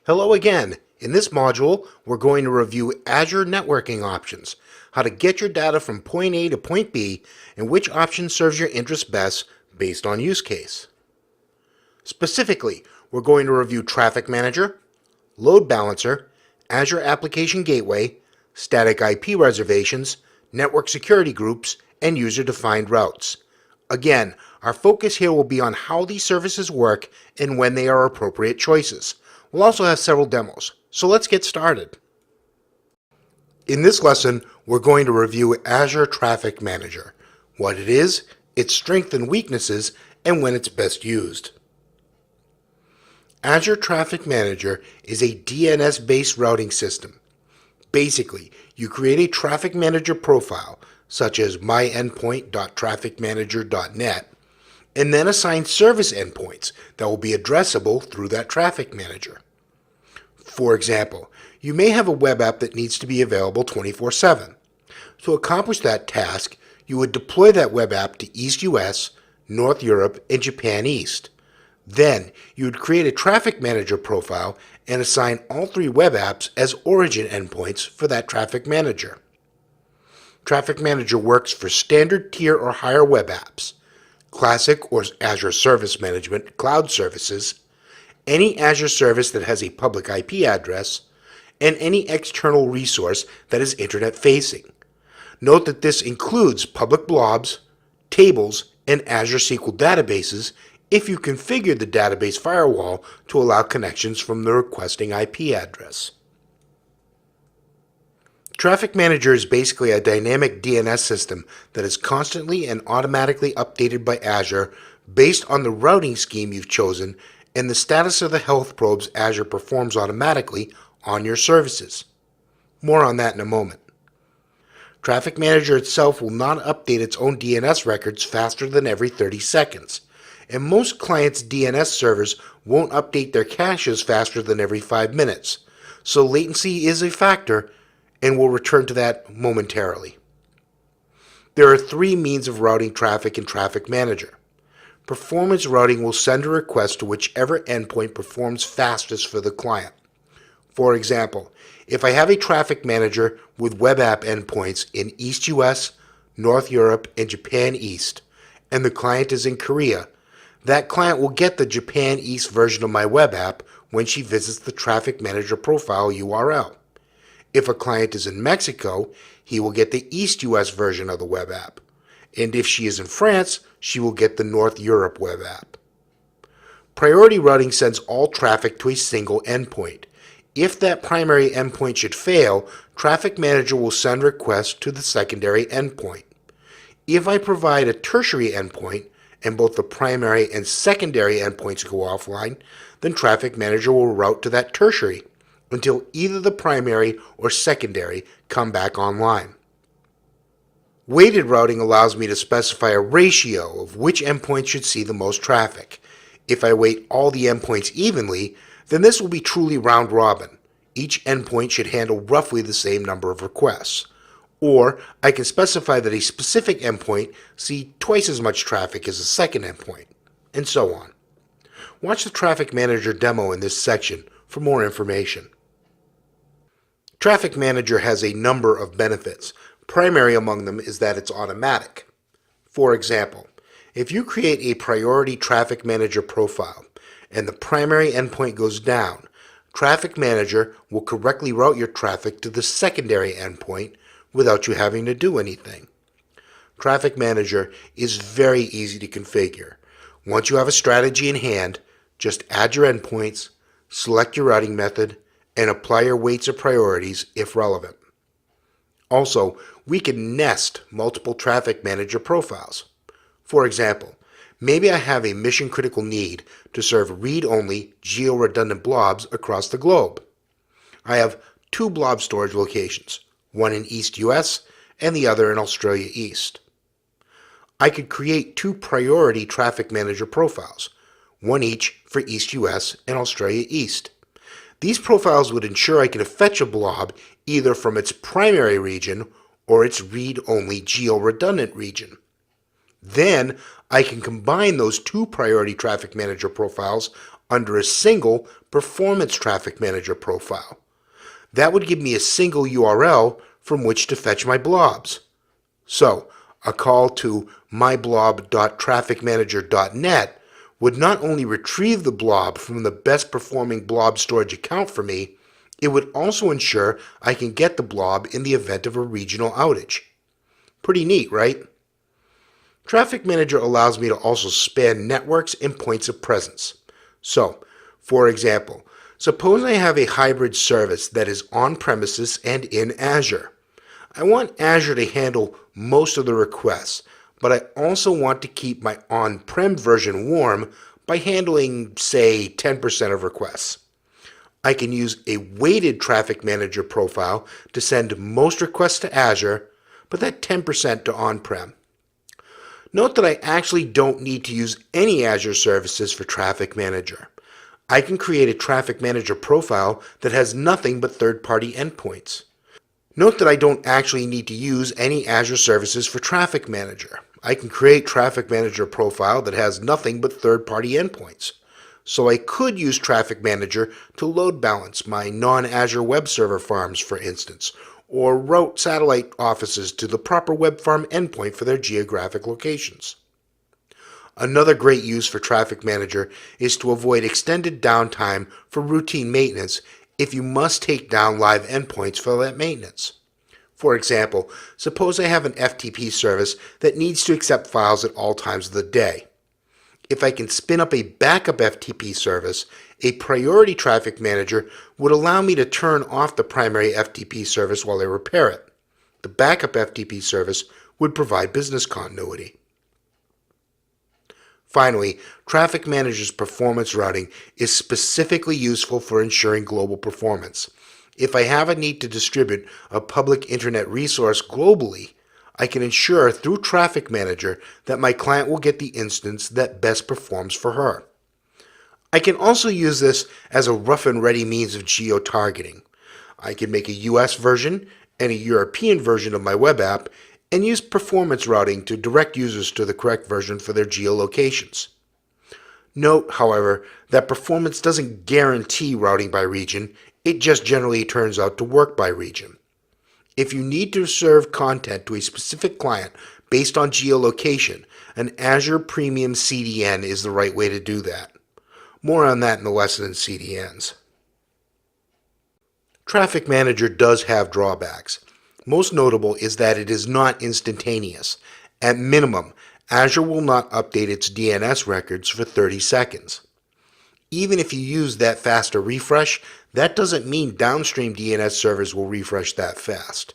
Hello again. In this module, we're going to review Azure networking options, how to get your data from point A to point B, and which option serves your interest best based on use case. Specifically, we're going to review Traffic Manager, Load Balancer, Azure Application Gateway, Static IP Reservations, Network Security Groups, and User-Defined Routes. Again, our focus here will be on how these services work and when they are appropriate choices. We'll also have several demos, so let's get started. In this lesson, we're going to review Azure Traffic Manager, what it is, its strengths and weaknesses, and when it's best used. Azure Traffic Manager is a DNS-based routing system. Basically, you create a Traffic Manager profile, such as myendpoint.trafficmanager.net, and then assign service endpoints that will be addressable through that traffic manager. For example, you may have a web app that needs to be available 24/7. To accomplish that task, you would deploy that web app to East US, North Europe, and Japan East. Then, you would create a traffic manager profile and assign all three web apps as origin endpoints for that traffic manager. Traffic Manager works for standard tier or higher web apps, Classic or Azure Service Management cloud services, any Azure service that has a public IP address, and any external resource that is internet-facing. Note that this includes public blobs, tables, and Azure SQL databases if you configure the database firewall to allow connections from the requesting IP address. Traffic Manager is basically a dynamic DNS system that is constantly and automatically updated by Azure based on the routing scheme you've chosen and the status of the health probes Azure performs automatically on your services. More on that in a moment. Traffic Manager itself will not update its own DNS records faster than every 30 seconds, and most clients' DNS servers won't update their caches faster than every 5 minutes, so latency is a factor, and we'll return to that momentarily. There are three means of routing traffic in Traffic Manager. Performance routing will send a request to whichever endpoint performs fastest for the client. For example, if I have a Traffic Manager with web app endpoints in East US, North Europe, and Japan East, and the client is in Korea, that client will get the Japan East version of my web app when she visits the Traffic Manager profile URL. If a client is in Mexico, he will get the East US version of the web app. And if she is in France, she will get the North Europe web app. Priority routing sends all traffic to a single endpoint. If that primary endpoint should fail, Traffic Manager will send requests to the secondary endpoint. If I provide a tertiary endpoint, and both the primary and secondary endpoints go offline, then Traffic Manager will route to that tertiary until either the primary or secondary come back online. Weighted routing allows me to specify a ratio of which endpoint should see the most traffic. If I weight all the endpoints evenly, then this will be truly round robin. Each endpoint should handle roughly the same number of requests. Or I can specify that a specific endpoint see twice as much traffic as a second endpoint, and so on. Watch the Traffic Manager demo in this section for more information. Traffic Manager has a number of benefits. Primary among them is that it's automatic. For example, if you create a priority Traffic Manager profile and the primary endpoint goes down, Traffic Manager will correctly route your traffic to the secondary endpoint without you having to do anything. Traffic Manager is very easy to configure. Once you have a strategy in hand, just add your endpoints, select your routing method, and apply your weights or priorities if relevant. Also, we can nest multiple Traffic Manager profiles. For example, maybe I have a mission-critical need to serve read-only geo-redundant blobs across the globe. I have two blob storage locations, one in East US and the other in Australia East. I could create two priority Traffic Manager profiles, one each for East US and Australia East. These profiles would ensure I can fetch a blob either from its primary region or its read-only geo-redundant region. Then I can combine those two priority Traffic Manager profiles under a single Performance Traffic Manager profile. That would give me a single URL from which to fetch my blobs. So, a call to myblob.trafficmanager.net would not only retrieve the blob from the best performing blob storage account for me, it would also ensure I can get the blob in the event of a regional outage. Pretty neat, right? Traffic Manager allows me to also span networks and points of presence. So, for example, suppose I have a hybrid service that is on premises and in Azure. I want Azure to handle most of the requests, but I also want to keep my on-prem version warm by handling, say, 10% of requests. I can use a weighted Traffic Manager profile to send most requests to Azure, but that 10% to on-prem. Note that I actually don't need to use any Azure services for Traffic Manager. I can create a Traffic Manager profile that has nothing but third-party endpoints. Note that I don't actually need to use any Azure services for Traffic Manager. I can create Traffic Manager profile that has nothing but third-party endpoints. So I could use Traffic Manager to load balance my non-Azure web server farms, for instance, or route satellite offices to the proper web farm endpoint for their geographic locations. Another great use for Traffic Manager is to avoid extended downtime for routine maintenance if you must take down live endpoints for that maintenance. For example, suppose I have an FTP service that needs to accept files at all times of the day. If I can spin up a backup FTP service, a priority Traffic Manager would allow me to turn off the primary FTP service while I repair it. The backup FTP service would provide business continuity. Finally, Traffic Manager's performance routing is specifically useful for ensuring global performance. If I have a need to distribute a public internet resource globally, I can ensure through Traffic Manager that my client will get the instance that best performs for her. I can also use this as a rough and ready means of geo-targeting. I can make a US version and a European version of my web app and use performance routing to direct users to the correct version for their geolocations. Note, however, that performance doesn't guarantee routing by region, it just generally turns out to work by region. If you need to serve content to a specific client based on geolocation, an Azure Premium CDN is the right way to do that. More on that in the lesson in CDNs. Traffic Manager does have drawbacks. Most notable is that it is not instantaneous. At minimum, Azure will not update its DNS records for 30 seconds. Even if you use that faster refresh, that doesn't mean downstream DNS servers will refresh that fast.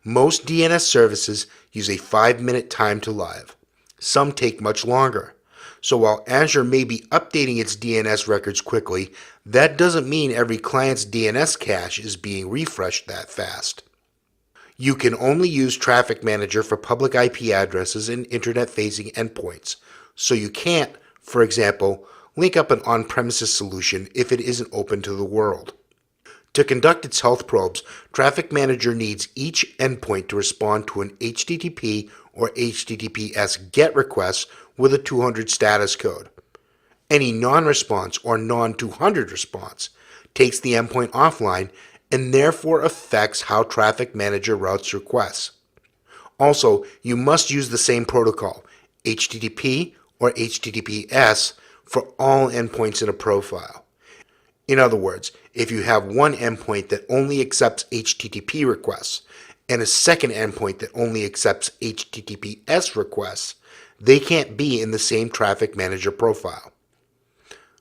Most DNS services use a 5-minute time to live. Some take much longer. So while Azure may be updating its DNS records quickly, that doesn't mean every client's DNS cache is being refreshed that fast. You can only use Traffic Manager for public IP addresses and internet-facing endpoints, so you can't, for example, link up an on-premises solution if it isn't open to the world. To conduct its health probes, Traffic Manager needs each endpoint to respond to an HTTP or HTTPS GET request with a 200 status code. Any non-response or non-200 response takes the endpoint offline and therefore affects how Traffic Manager routes requests. Also, you must use the same protocol, HTTP or HTTPS, for all endpoints in a profile. In other words, if you have one endpoint that only accepts HTTP requests and a second endpoint that only accepts HTTPS requests, they can't be in the same Traffic Manager profile.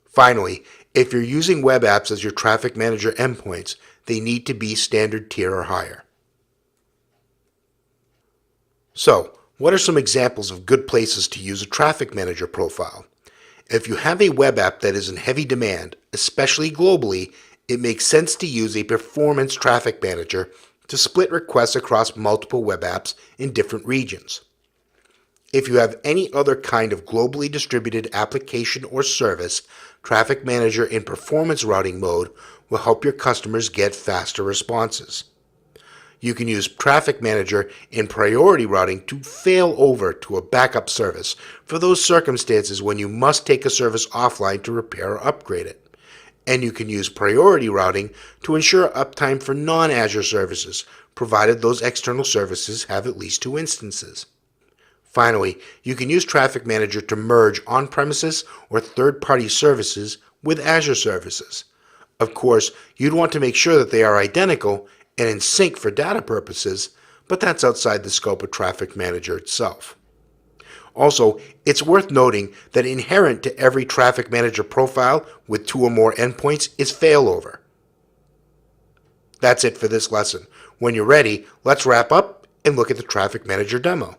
Finally, if you're using web apps as your Traffic Manager endpoints, they need to be standard tier or higher. So, what are some examples of good places to use a Traffic Manager profile? If you have a web app that is in heavy demand, especially globally, it makes sense to use a performance Traffic Manager to split requests across multiple web apps in different regions. If you have any other kind of globally distributed application or service, Traffic Manager in performance routing mode will help your customers get faster responses. You can use Traffic Manager in priority routing to fail over to a backup service for those circumstances when you must take a service offline to repair or upgrade it. And you can use priority routing to ensure uptime for non-Azure services, provided those external services have at least 2 instances. Finally, you can use Traffic Manager to merge on-premises or third-party services with Azure services. Of course, you'd want to make sure that they are identical and in sync for data purposes, but that's outside the scope of Traffic Manager itself. Also, it's worth noting that inherent to every Traffic Manager profile with 2 or more endpoints is failover. That's it for this lesson. When you're ready, let's wrap up and look at the Traffic Manager demo.